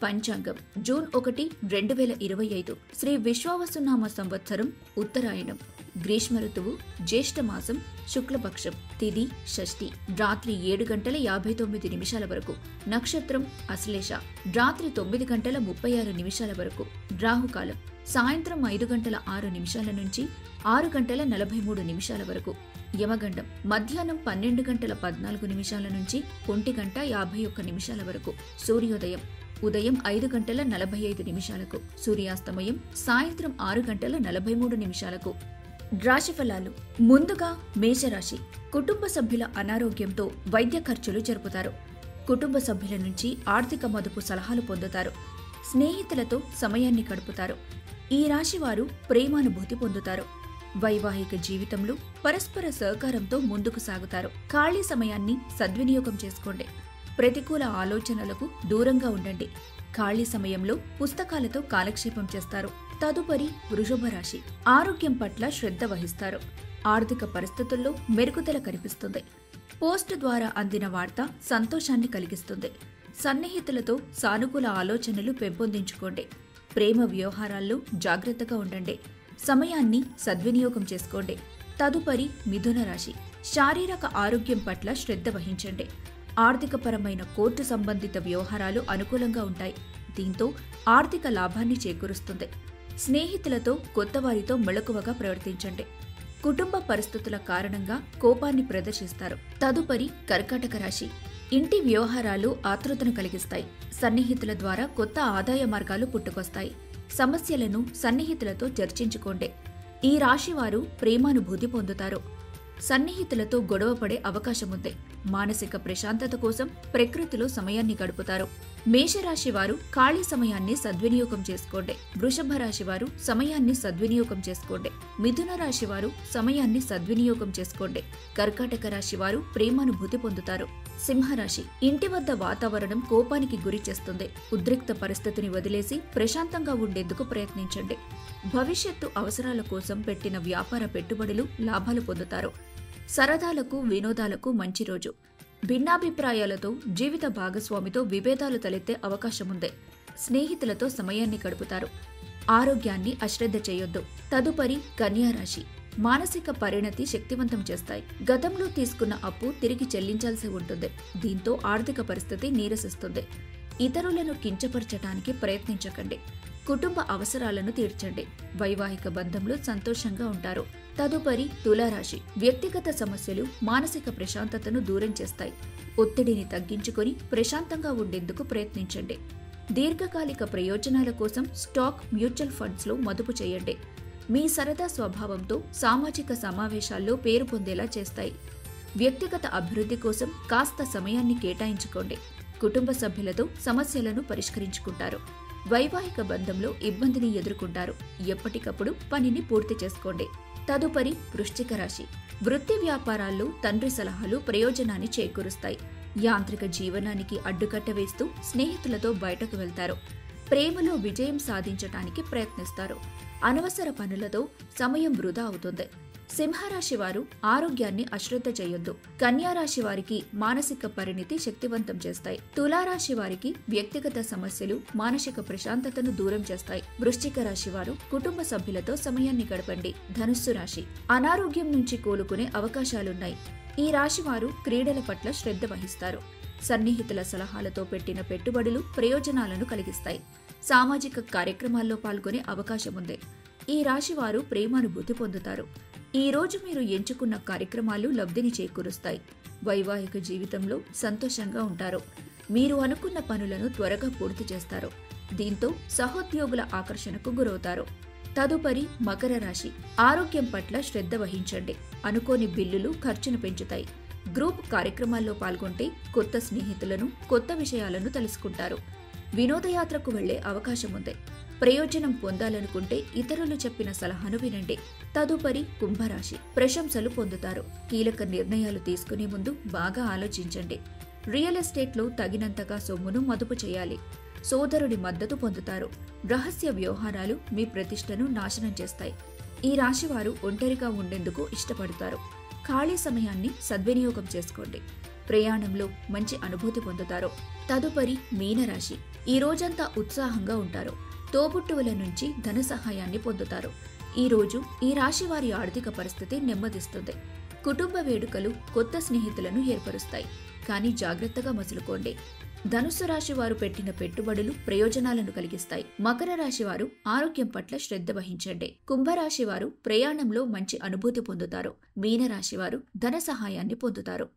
పంచాంగం జూన్ 1, 2025 శ్రీ విశ్వావసునామ సంవత్సరం ఉత్తరాయణం గ్రీష్మ ఋతువు జ్యేష్ఠ మాసం శుక్లపక్షం తిథి షష్ఠి రాత్రి 7:59 వరకు నక్షత్రం అశ్లేష రాత్రి 9:36 వరకు రాహుకాలం సాయంత్రం 5:06 నుంచి 6:43 వరకు యమగండం మధ్యాహ్నం 12:14 నుంచి 1:51 వరకు సూర్యోదయం ఉదయం 5:45 సూర్యాస్తమయం సాయంత్రం 6:43 రాశిఫలాలు ముందుగా మేషరాశి కుటుంబ సభ్యుల అనారోగ్యంతో వైద్య ఖర్చులు జరుపుతారు. కుటుంబ సభ్యుల నుంచి ఆర్థిక మదుపు సలహాలు పొందుతారు. స్నేహితులతో సమయాన్ని గడుపుతారు. ఈ రాశి వారు ప్రేమానుభూతి పొందుతారు. వైవాహిక జీవితంలో పరస్పర సహకారంతో ముందుకు సాగుతారు. ఖాళీ సమయాన్ని సద్వినియోగం చేసుకోండి. ప్రతికూల ఆలోచనలకు దూరంగా ఉండండి. ఖాళీ సమయంలో పుస్తకాలతో కాలక్షేపం చేస్తారు. తదుపరి వృషభ రాశి ఆరోగ్యం పట్ల శ్రద్ధ వహిస్తారు. ఆర్థిక పరిస్థితుల్లో మెరుగుదల కనిపిస్తుంది. పోస్ట్ ద్వారా అందిన వార్త సంతోషాన్ని కలిగిస్తుంది. సన్నిహితులతో సానుకూల ఆలోచనలు పెంపొందించుకోండి. ప్రేమ వ్యవహారాల్లో జాగ్రత్తగా ఉండండి. సమయాన్ని సద్వినియోగం చేసుకోండి. తదుపరి మిథున రాశి శారీరక ఆరోగ్యం పట్ల శ్రద్ధ వహించండి. ఆర్థికపరమైన కోర్టు సంబంధిత వ్యవహారాలు అనుకూలంగా ఉంటాయి. దీంతో ఆర్థిక లాభాన్ని చేకూరుస్తుంది. స్నేహితులతో కొత్తవారితో మెలకువగా ప్రవర్తించండి. కుటుంబ పరిస్థితుల కారణంగా కోపాన్ని ప్రదర్శిస్తారు. తదుపరి కర్కాటక రాశి ఇంటి వ్యవహారాలు ఆతృతను కలిగిస్తాయి. సన్నిహితుల ద్వారా కొత్త ఆదాయ మార్గాలు పుట్టుకొస్తాయి. సమస్యలను సన్నిహితులతో చర్చించుకోండి. ఈ రాశివారు ప్రేమానుభూతి పొందుతారు. సన్నిహితులతో గొడవపడే అవకాశముంది. మానసిక ప్రశాంతత కోసం ప్రకృతిలో సమయాన్ని గడుపుతారు. మేషరాశి వారు ఖాళీ సమయాన్ని సద్వినియోగం చేసుకోండి. వృషభ రాశి వారు సమయాన్ని సద్వినియోగం చేసుకోండి. మిథున రాశి వారు సమయాన్ని సద్వినియోగం చేసుకోండి. కర్కాటక రాశి వారు ప్రేమానుభూతి పొందుతారు. సింహరాశి ఇంటి వద్ద వాతావరణం కోపానికి గురి చేస్తుంది. ఉద్రిక్త పరిస్థితిని వదిలేసి ప్రశాంతంగా ఉండేందుకు ప్రయత్నించండి. భవిష్యత్తు అవసరాల కోసం పెట్టిన వ్యాపార పెట్టుబడులు లాభాలు పొందుతారు. సరదాలకు వినోదాలకు మంచి రోజు. భిన్నాభిప్రాయాలతో జీవిత భాగస్వామితో విభేదాలు తలెత్తే అవకాశముంది. స్నేహితులతో సమయాన్ని గడుపుతారు. ఆరోగ్యాన్ని అశ్రద్ధ చేయొద్దు. తదుపరి కన్యారాశి మానసిక పరిణతి శక్తివంతం చేస్తాయి. గతంలో తీసుకున్న అప్పు తిరిగి చెల్లించాల్సి ఉంటుంది. దీంతో ఆర్థిక పరిస్థితి నీరసిస్తుంది. ఇతరులను కించపరచటానికి ప్రయత్నించకండి. కుటుంబ అవసరాలను తీర్చండి. వైవాహిక బంధంలో సంతోషంగా ఉంటారు. తదుపరి తులారాశి వ్యక్తిగత సమస్యలు మానసిక ప్రశాంతతను దూరం చేస్తాయి. ఒత్తిడిని తగ్గించుకొని ప్రశాంతంగా ఉండేందుకు ప్రయత్నించండి. దీర్ఘకాలిక ప్రయోజనాల కోసం స్టాక్ మ్యూచువల్ ఫండ్స్లో మదుపు చేయండి. మీ సరదా స్వభావంతో సామాజిక సమావేశాల్లో పేరు పొందేలా చేస్తాయి. వ్యక్తిగత అభివృద్ధి కోసం కాస్త సమయాన్ని కేటాయించుకోండి. కుటుంబ సభ్యులతో సమస్యలను పరిష్కరించుకుంటారు. వైవాహిక బంధంలో ఇబ్బందిని ఎదుర్కొంటారు. ఎప్పటికప్పుడు పనిని పూర్తి చేసుకోండి. తదుపరి వృశ్చిక రాశి వృత్తి వ్యాపారాల్లో తండ్రి సలహాలు ప్రయోజనాన్ని చేకూరుస్తాయి. యాంత్రిక జీవనానికి అడ్డుకట్ట వేస్తూ స్నేహితులతో బయటకు వెళ్తారు. ప్రేమలో విజయం సాధించటానికి ప్రయత్నిస్తారు. అనవసర పనులతో సమయం వృధా అవుతుంది. సింహరాశి వారు ఆరోగ్యాన్ని అశ్రద్ధ చేయొద్దు. కన్యారాశి వారికి మానసిక పరిణితి శక్తివంతం చేస్తాయి. తులారాశి వారికి వ్యక్తిగత సమస్యలు మానసిక ప్రశాంతతను దూరం చేస్తాయి. వృశ్చిక రాశి వారు కుటుంబ సభ్యులతో సమయాన్ని గడపండి. ధనుస్సు రాశి అనారోగ్యం నుంచి కోలుకునే అవకాశాలున్నాయి. ఈ రాశి వారు క్రీడల పట్ల శ్రద్ధ వహిస్తారు. సన్నిహితుల సలహాలతో పెట్టిన పెట్టుబడులు ప్రయోజనాలను కలిగిస్తాయి. సామాజిక కార్యక్రమాల్లో పాల్గొనే అవకాశముంది. ఈ రాశి వారు ప్రేమానుభూతి పొందుతారు. ఈ రోజు మీరు ఎంచుకున్న కార్యక్రమాలు లబ్ధిని చేకూరుస్తాయి. వైవాహిక జీవితంలో సంతోషంగా ఉంటారు. మీరు అనుకున్న పనులను త్వరగా పూర్తి చేస్తారు. దీంతో సహోద్యోగుల ఆకర్షణకు గురవుతారు. తదుపరి మకర రాశి ఆరోగ్యం పట్ల శ్రద్ధ వహించండి. అనుకోని బిల్లులు ఖర్చును పెంచుతాయి. గ్రూప్ కార్యక్రమాల్లో పాల్గొంటే కొత్త స్నేహితులను కొత్త విషయాలను తెలుసుకుంటారు. వినోదయాత్రకు వెళ్లే అవకాశముంది. ప్రయోజనం పొందాలనుకుంటే ఇతరులు చెప్పిన సలహాను వినండి. తదుపరి కుంభరాశి ప్రశంసలు పొందుతారు. కీలక నిర్ణయాలు తీసుకునే ముందు బాగా ఆలోచించండి. రియల్ ఎస్టేట్లో తగినంతగా సొమ్మును మదుపు చేయాలి. సోదరుడి మద్దతు పొందుతారు. రహస్య వ్యవహారాలు మీ ప్రతిష్టను నాశనం చేస్తాయి. ఈ రాశివారు ఒంటరిగా ఉండేందుకు ఇష్టపడతారు. ఖాళీ సమయాన్ని సద్వినియోగం చేసుకోండి. ప్రయాణంలో మంచి అనుభూతి పొందుతారు. తదుపరి మీనరాశి. ఈ రోజంతా ఉత్సాహంగా ఉంటారు. తోబుట్టువుల నుంచి ధన సహాయాన్ని పొందుతారు. ఈ రోజు ఈ రాశి వారి ఆర్థిక పరిస్థితి నెమ్మదిస్తుంది. కుటుంబ వేడుకలు కొత్త స్నేహితులను ఏర్పరుస్తాయి. కానీ జాగ్రత్తగా మసులుకోండి. ధనుస్సు రాశి వారు పెట్టిన పెట్టుబడులు ప్రయోజనాలను కలిగిస్తాయి. మకర రాశి వారు ఆరోగ్యం పట్ల శ్రద్ధ వహించండి. కుంభరాశి వారు ప్రయాణంలో మంచి అనుభూతి పొందుతారు. మీనరాశి వారు ధన సహాయాన్ని పొందుతారు.